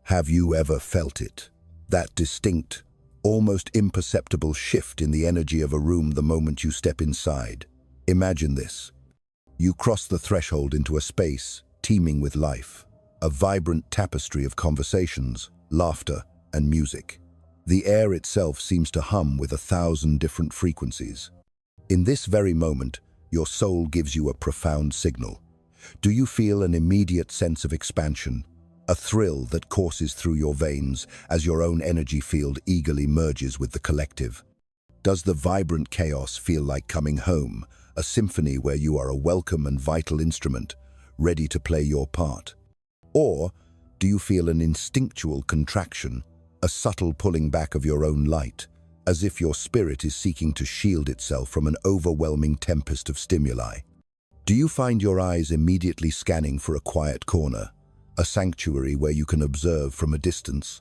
Have you ever felt it? That distinct, almost imperceptible shift in the energy of a room the moment you step inside. Imagine this. You cross the threshold into a space teeming with life, a vibrant tapestry of conversations, laughter, and music. The air itself seems to hum with 1,000 different frequencies. In this very moment, your soul gives you a profound signal. Do you feel an immediate sense of expansion? A thrill that courses through your veins as your own energy field eagerly merges with the collective? Does the vibrant chaos feel like coming home, a symphony where you are a welcome and vital instrument, ready to play your part? Or do you feel an instinctual contraction, a subtle pulling back of your own light, as if your spirit is seeking to shield itself from an overwhelming tempest of stimuli? Do you find your eyes immediately scanning for a quiet corner, a sanctuary where you can observe from a distance?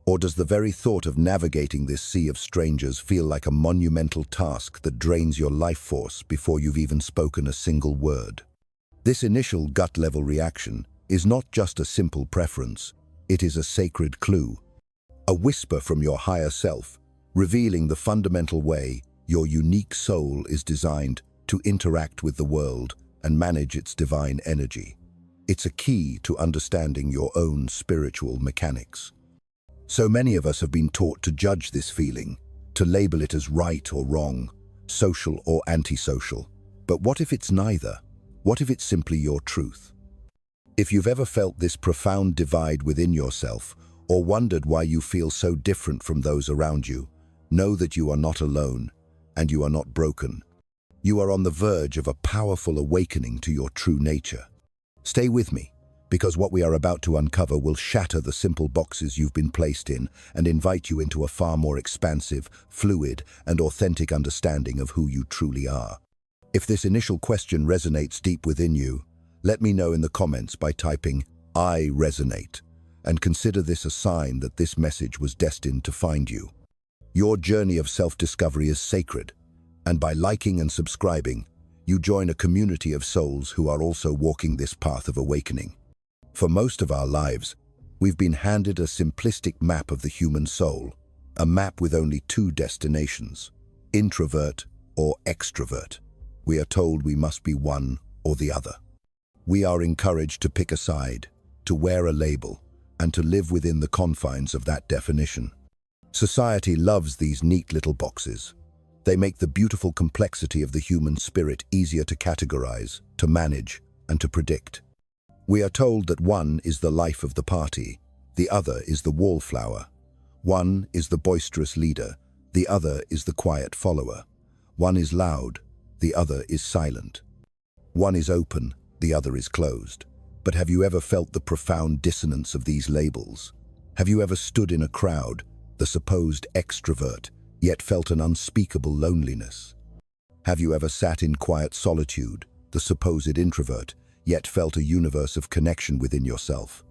Or does the very thought of navigating this sea of strangers feel like a monumental task that drains your life force before you've even spoken a single word? This initial gut-level reaction is not just a simple preference, it is a sacred clue, a whisper from your higher self, revealing the fundamental way your unique soul is designed to interact with the world and manage its divine energy. It's a key to understanding your own spiritual mechanics. So many of us have been taught to judge this feeling, to label it as right or wrong, social or antisocial. But what if it's neither? What if it's simply your truth? If you've ever felt this profound divide within yourself, or wondered why you feel so different from those around you, know that you are not alone, and you are not broken. You are on the verge of a powerful awakening to your true nature. Stay with me, because what we are about to uncover will shatter the simple boxes you've been placed in and invite you into a far more expansive, fluid, and authentic understanding of who you truly are. If this initial question resonates deep within you, let me know in the comments by typing "I resonate," and consider this a sign that this message was destined to find you. Your journey of self-discovery is sacred, and by liking and subscribing, you join a community of souls who are also walking this path of awakening. For most of our lives, we've been handed a simplistic map of the human soul, a map with only two destinations, introvert or extrovert. We are told we must be one or the other. We are encouraged to pick a side, to wear a label, and to live within the confines of that definition. Society loves these neat little boxes. They make the beautiful complexity of the human spirit easier to categorize, to manage, and to predict. We are told that one is the life of the party, the other is the wallflower. One is the boisterous leader, the other is the quiet follower. One is loud, the other is silent. One is open, the other is closed. But have you ever felt the profound dissonance of these labels? Have you ever stood in a crowd, the supposed extrovert, yet felt an unspeakable loneliness? Have you ever sat in quiet solitude, the supposed introvert, yet felt a universe of connection within yourself?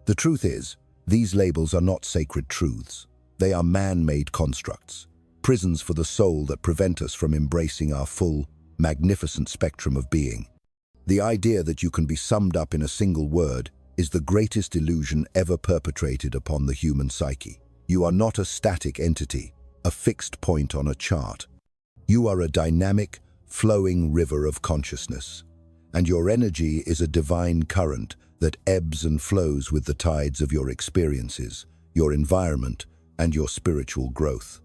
The truth is, these labels are not sacred truths. They are man-made constructs, prisons for the soul that prevent us from embracing our full, magnificent spectrum of being. The idea that you can be summed up in a single word is the greatest illusion ever perpetrated upon the human psyche. You are not a static entity, a fixed point on a chart. You are a dynamic, flowing river of consciousness, and your energy is a divine current that ebbs and flows with the tides of your experiences, your environment, and your spiritual growth.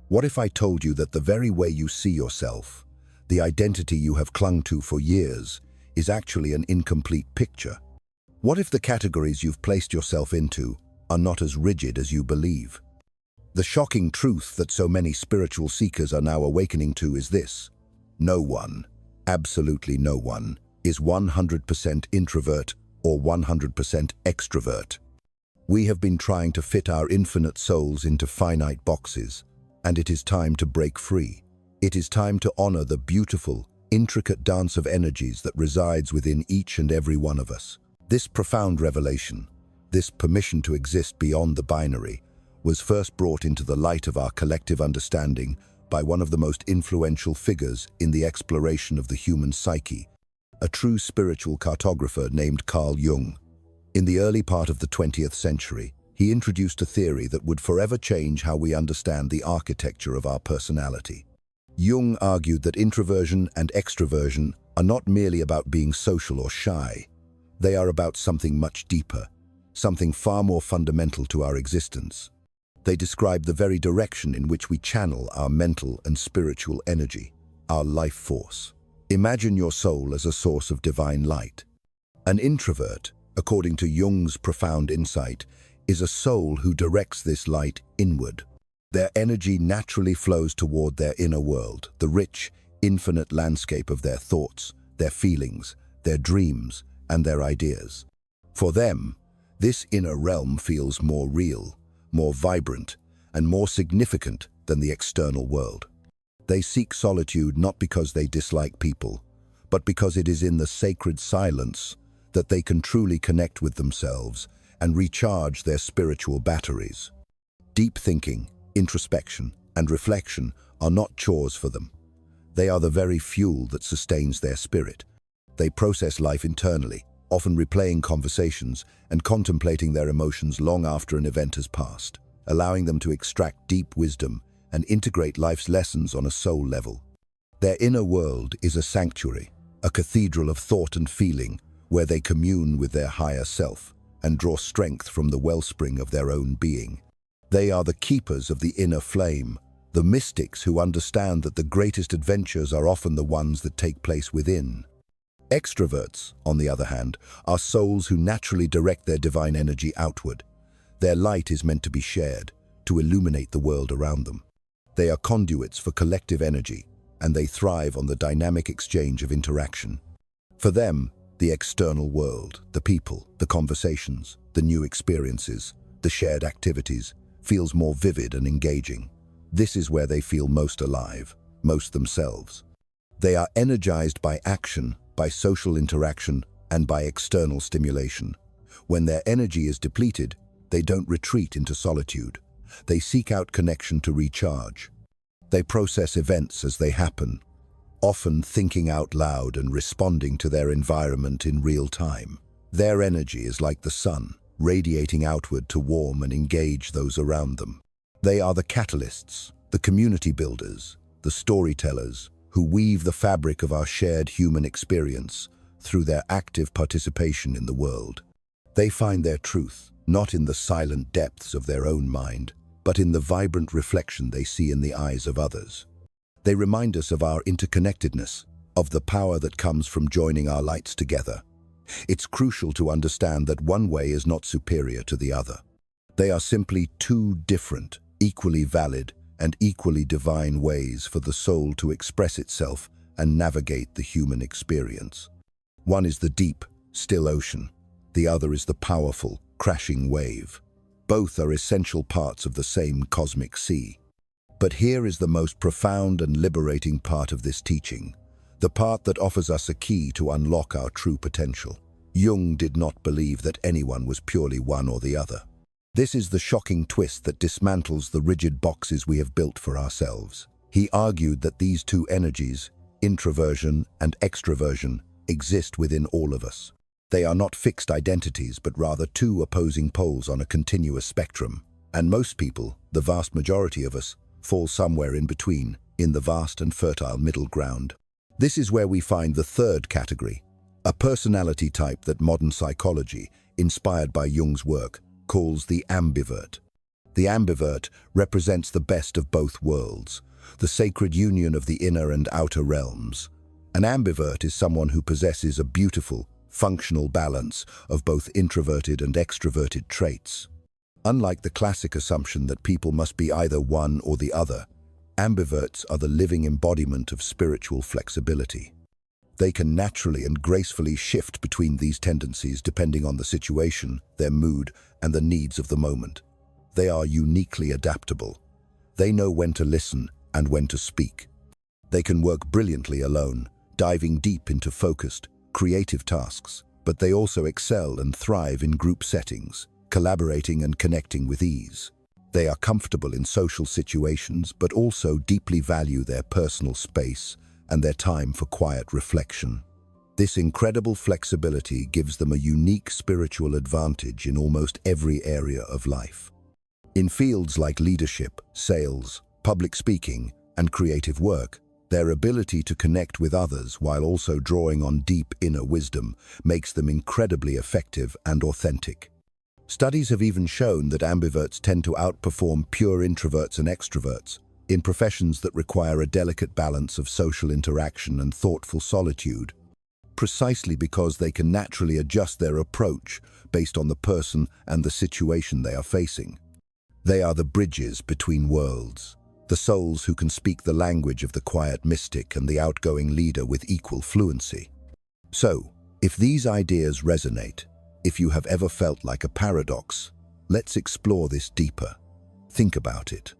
What if I told you that the very way you see yourself, the identity you have clung to for years, is actually an incomplete picture? What if the categories you've placed yourself into are not as rigid as you believe? The shocking truth that so many spiritual seekers are now awakening to is this: no one, absolutely no one, is 100% introvert or 100% extrovert. We have been trying to fit our infinite souls into finite boxes, and it is time to break free. It is time to honor the beautiful, intricate dance of energies that resides within each and every one of us. This profound revelation, this permission to exist beyond the binary, was first brought into the light of our collective understanding by one of the most influential figures in the exploration of the human psyche, a true spiritual cartographer named Carl Jung. In the early part of the 20th century, he introduced a theory that would forever change how we understand the architecture of our personality. Jung argued that introversion and extraversion are not merely about being social or shy. They are about something much deeper, something far more fundamental to our existence. They describe the very direction in which we channel our mental and spiritual energy, our life force. Imagine your soul as a source of divine light. An introvert, according to Jung's profound insight, is a soul who directs this light inward. Their energy naturally flows toward their inner world, the rich, infinite landscape of their thoughts, their feelings, their dreams, and their ideas. For them, this inner realm feels more real, more vibrant, and more significant than the external world. They seek solitude not because they dislike people, but because it is in the sacred silence that they can truly connect with themselves and recharge their spiritual batteries. Deep thinking, introspection, and reflection are not chores for them. They are the very fuel that sustains their spirit. They process life internally, often replaying conversations and contemplating their emotions long after an event has passed, allowing them to extract deep wisdom and integrate life's lessons on a soul level. Their inner world is a sanctuary, a cathedral of thought and feeling, where they commune with their higher self and draw strength from the wellspring of their own being. They are the keepers of the inner flame, the mystics who understand that the greatest adventures are often the ones that take place within. Extroverts, on the other hand, are souls who naturally direct their divine energy outward. Their light is meant to be shared, to illuminate the world around them. They are conduits for collective energy, and they thrive on the dynamic exchange of interaction. For them, the external world, the people, the conversations, the new experiences, the shared activities, feels more vivid and engaging. This is where they feel most alive, most themselves. They are energized by action, by social interaction, and by external stimulation. When their energy is depleted, they don't retreat into solitude. They seek out connection to recharge. They process events as they happen, often thinking out loud and responding to their environment in real time. Their energy is like the sun, radiating outward to warm and engage those around them. They are the catalysts, the community builders, the storytellers, who weave the fabric of our shared human experience through their active participation in the world. They find their truth, not in the silent depths of their own mind, but in the vibrant reflection they see in the eyes of others. They remind us of our interconnectedness, of the power that comes from joining our lights together. It's crucial to understand that one way is not superior to the other. They are simply two different, equally valid, and equally divine ways for the soul to express itself and navigate the human experience. One is the deep, still ocean. The other is the powerful, crashing wave. Both are essential parts of the same cosmic sea. But here is the most profound and liberating part of this teaching, the part that offers us a key to unlock our true potential. Jung did not believe that anyone was purely one or the other. This is the shocking twist that dismantles the rigid boxes we have built for ourselves. He argued that these two energies, introversion and extraversion, exist within all of us. They are not fixed identities, but rather two opposing poles on a continuous spectrum. And most people, the vast majority of us, fall somewhere in between, in the vast and fertile middle ground. This is where we find the third category, a personality type that modern psychology, inspired by Jung's work, calls the ambivert. The ambivert represents the best of both worlds, the sacred union of the inner and outer realms. An ambivert is someone who possesses a beautiful, functional balance of both introverted and extroverted traits. Unlike the classic assumption that people must be either one or the other, ambiverts are the living embodiment of spiritual flexibility. They can naturally and gracefully shift between these tendencies depending on the situation, their mood, and the needs of the moment. They are uniquely adaptable. They know when to listen and when to speak. They can work brilliantly alone, diving deep into focused, creative tasks, but they also excel and thrive in group settings, collaborating and connecting with ease. They are comfortable in social situations, but also deeply value their personal space and their time for quiet reflection. This incredible flexibility gives them a unique spiritual advantage in almost every area of life. In fields like leadership, sales, public speaking, and creative work, their ability to connect with others while also drawing on deep inner wisdom makes them incredibly effective and authentic. Studies have even shown that ambiverts tend to outperform pure introverts and extroverts in professions that require a delicate balance of social interaction and thoughtful solitude, precisely because they can naturally adjust their approach based on the person and the situation they are facing. They are the bridges between worlds, the souls who can speak the language of the quiet mystic and the outgoing leader with equal fluency. So, if these ideas resonate, if you have ever felt like a paradox, let's explore this deeper. Think about it.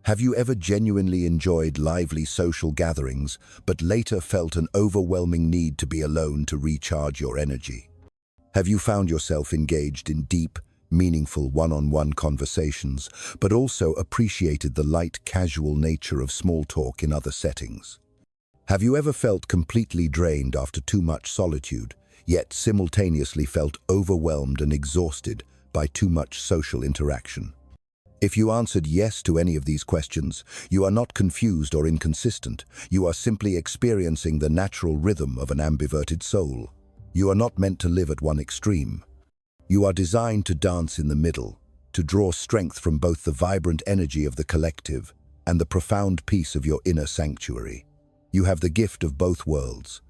Have you ever genuinely enjoyed lively social gatherings, but later felt an overwhelming need to be alone to recharge your energy? Have you found yourself engaged in deep, meaningful one-on-one conversations, but also appreciated the light, casual nature of small talk in other settings? Have you ever felt completely drained after too much solitude, yet simultaneously felt overwhelmed and exhausted by too much social interaction? If you answered yes to any of these questions, you are not confused or inconsistent. You are simply experiencing the natural rhythm of an ambiverted soul. You are not meant to live at one extreme. You are designed to dance in the middle, to draw strength from both the vibrant energy of the collective and the profound peace of your inner sanctuary. You have the gift of both worlds.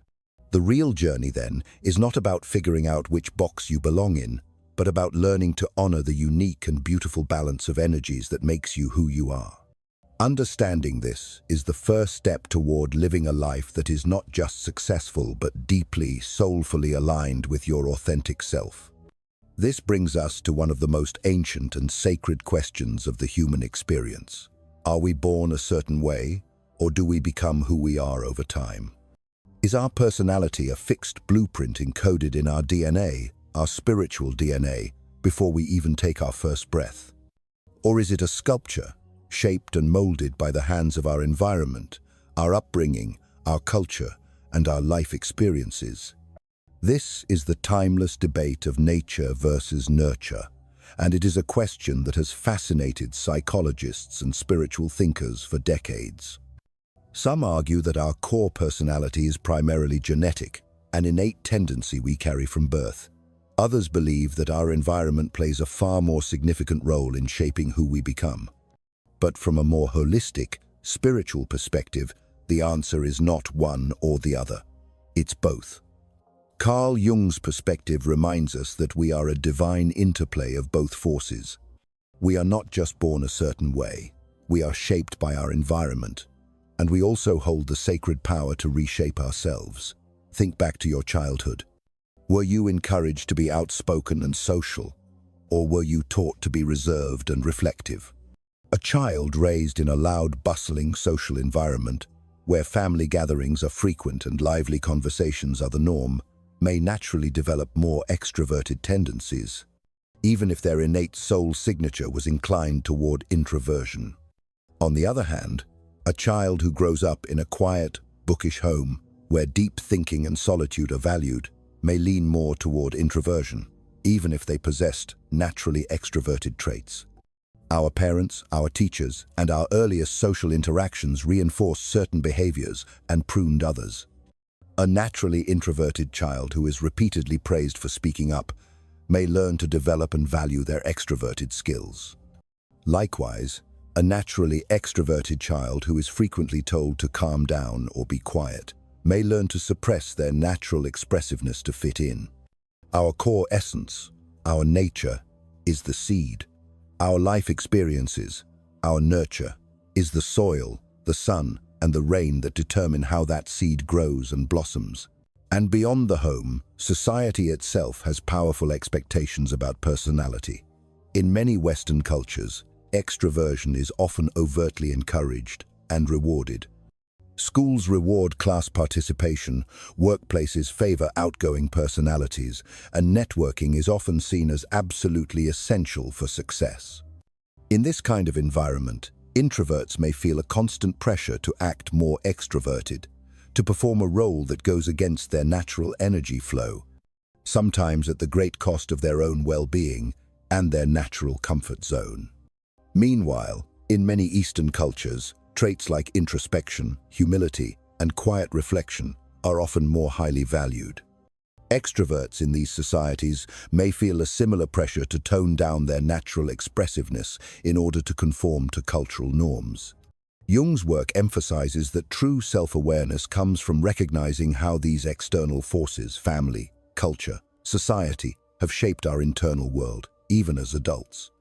The real journey, then, is not about figuring out which box you belong in, but about learning to honor the unique and beautiful balance of energies that makes you who you are. Understanding this is the first step toward living a life that is not just successful but deeply, soulfully aligned with your authentic self. This brings us to one of the most ancient and sacred questions of the human experience. Are we born a certain way, or do we become who we are over time? Is our personality a fixed blueprint encoded in our DNA, our spiritual DNA, before we even take our first breath? Or is it a sculpture, shaped and molded by the hands of our environment, our upbringing, our culture, and our life experiences? This is the timeless debate of nature versus nurture, and it is a question that has fascinated psychologists and spiritual thinkers for decades. Some argue that our core personality is primarily genetic, an innate tendency we carry from birth. Others believe that our environment plays a far more significant role in shaping who we become. But from a more holistic, spiritual perspective, the answer is not one or the other. It's both. Carl Jung's perspective reminds us that we are a divine interplay of both forces. We are not just born a certain way, we are shaped by our environment, and we also hold the sacred power to reshape ourselves. Think back to your childhood. Were you encouraged to be outspoken and social, or were you taught to be reserved and reflective? A child raised in a loud, bustling social environment, where family gatherings are frequent and lively conversations are the norm, may naturally develop more extroverted tendencies, even if their innate soul signature was inclined toward introversion. On the other hand, a child who grows up in a quiet, bookish home, where deep thinking and solitude are valued, may lean more toward introversion, even if they possessed naturally extroverted traits. Our parents, our teachers, and our earliest social interactions reinforced certain behaviors and pruned others. A naturally introverted child who is repeatedly praised for speaking up may learn to develop and value their extroverted skills. Likewise, a naturally extroverted child who is frequently told to calm down or be quiet may learn to suppress their natural expressiveness to fit in. Our core essence, our nature, is the seed. Our life experiences, our nurture, is the soil, the sun, and the rain that determine how that seed grows and blossoms. And beyond the home, society itself has powerful expectations about personality. In many Western cultures, extraversion is often overtly encouraged and rewarded. Schools reward class participation, workplaces favor outgoing personalities, and networking is often seen as absolutely essential for success. In this kind of environment, introverts may feel a constant pressure to act more extroverted, to perform a role that goes against their natural energy flow, sometimes at the great cost of their own well-being and their natural comfort zone. Meanwhile, in many Eastern cultures, traits like introspection, humility, and quiet reflection are often more highly valued. Extroverts in these societies may feel a similar pressure to tone down their natural expressiveness in order to conform to cultural norms. Jung's work emphasizes that true self-awareness comes from recognizing how these external forces, family, culture, society, have shaped our internal world, even as adults.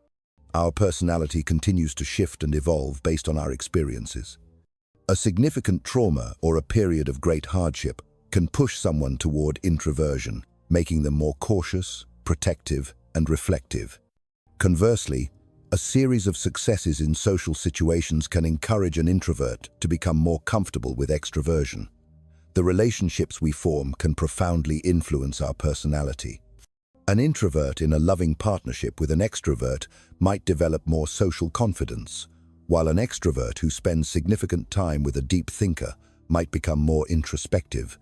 Our personality continues to shift and evolve based on our experiences. A significant trauma or a period of great hardship can push someone toward introversion, making them more cautious, protective, and reflective. Conversely, a series of successes in social situations can encourage an introvert to become more comfortable with extraversion. The relationships we form can profoundly influence our personality. An introvert in a loving partnership with an extrovert might develop more social confidence, while an extrovert who spends significant time with a deep thinker might become more introspective.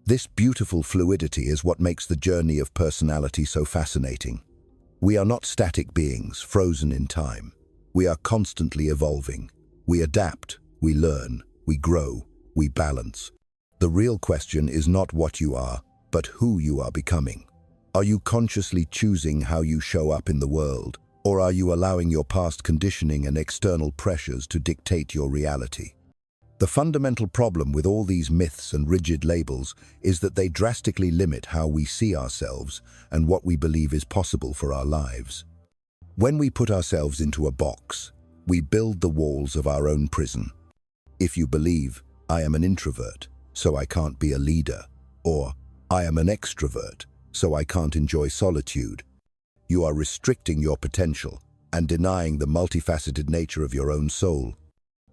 This beautiful fluidity is what makes the journey of personality so fascinating. We are not static beings, frozen in time. We are constantly evolving. We adapt, we learn, we grow, we balance. The real question is not what you are, but who you are becoming. Are you consciously choosing how you show up in the world, or are you allowing your past conditioning and external pressures to dictate your reality? The fundamental problem with all these myths and rigid labels is that they drastically limit how we see ourselves and what we believe is possible for our lives. When we put ourselves into a box, we build the walls of our own prison. If you believe, I am an introvert, so I can't be a leader, or I am an extrovert, so I can't enjoy solitude, you are restricting your potential and denying the multifaceted nature of your own soul.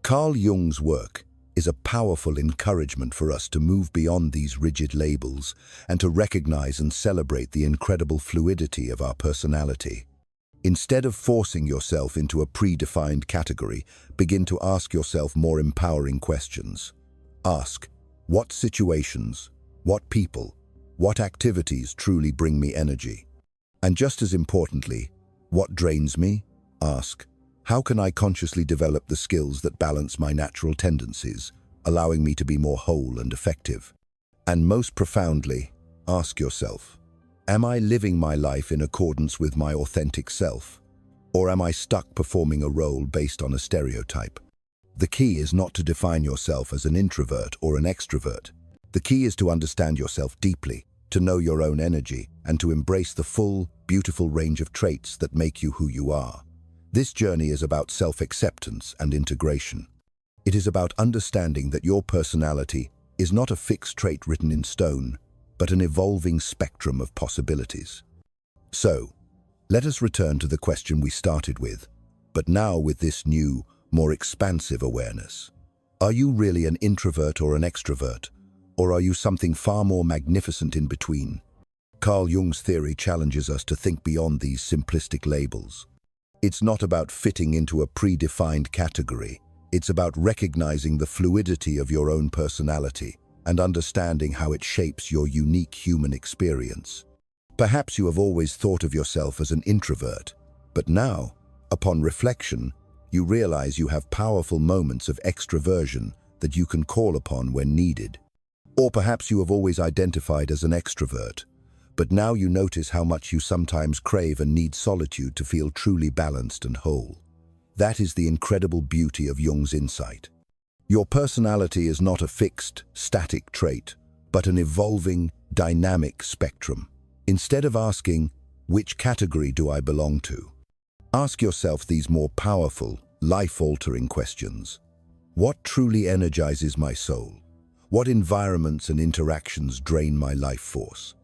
Carl Jung's work is a powerful encouragement for us to move beyond these rigid labels and to recognize and celebrate the incredible fluidity of our personality. Instead of forcing yourself into a predefined category, begin to ask yourself more empowering questions. Ask, what situations, what people, what activities truly bring me energy? And just as importantly, what drains me? Ask, how can I consciously develop the skills that balance my natural tendencies, allowing me to be more whole and effective? And most profoundly, ask yourself, am I living my life in accordance with my authentic self? Or am I stuck performing a role based on a stereotype? The key is not to define yourself as an introvert or an extrovert. The key is to understand yourself deeply, to know your own energy, and to embrace the full, beautiful range of traits that make you who you are. This journey is about self-acceptance and integration. It is about understanding that your personality is not a fixed trait written in stone, but an evolving spectrum of possibilities. So, let us return to the question we started with, but now with this new, more expansive awareness. Are you really an introvert or an extrovert? Or are you something far more magnificent in between? Carl Jung's theory challenges us to think beyond these simplistic labels. It's not about fitting into a predefined category. It's about recognizing the fluidity of your own personality and understanding how it shapes your unique human experience. Perhaps you have always thought of yourself as an introvert, but now, upon reflection, you realize you have powerful moments of extraversion that you can call upon when needed. Or perhaps you have always identified as an extrovert, but now you notice how much you sometimes crave and need solitude to feel truly balanced and whole. That is the incredible beauty of Jung's insight. Your personality is not a fixed, static trait, but an evolving, dynamic spectrum. Instead of asking, which category do I belong to? Ask yourself these more powerful, life-altering questions. What truly energizes my soul? What environments and interactions drain my life force?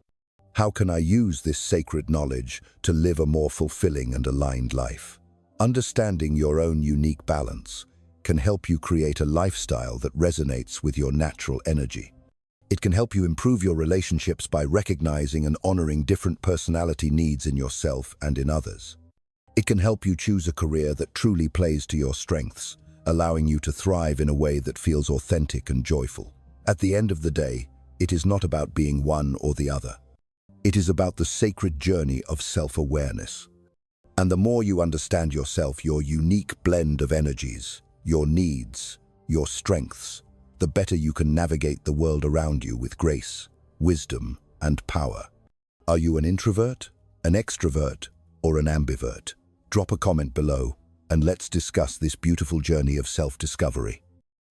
How can I use this sacred knowledge to live a more fulfilling and aligned life? Understanding your own unique balance can help you create a lifestyle that resonates with your natural energy. It can help you improve your relationships by recognizing and honoring different personality needs in yourself and in others. It can help you choose a career that truly plays to your strengths, allowing you to thrive in a way that feels authentic and joyful. At the end of the day, it is not about being one or the other. It is about the sacred journey of self-awareness. And the more you understand yourself, your unique blend of energies, your needs, your strengths, the better you can navigate the world around you with grace, wisdom, and power. Are you an introvert, an extrovert, or an ambivert? Drop a comment below, and let's discuss this beautiful journey of self-discovery.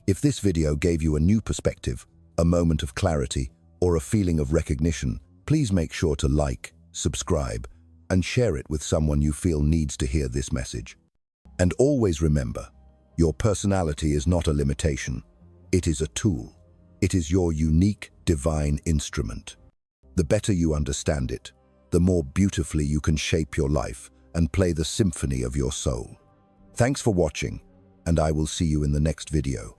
If this video gave you a new perspective, a moment of clarity, or a feeling of recognition, please make sure to like, subscribe, and share it with someone you feel needs to hear this message. And always remember, your personality is not a limitation. It is a tool. It is your unique, divine instrument. The better you understand it, the more beautifully you can shape your life and play the symphony of your soul. Thanks for watching, and I will see you in the next video.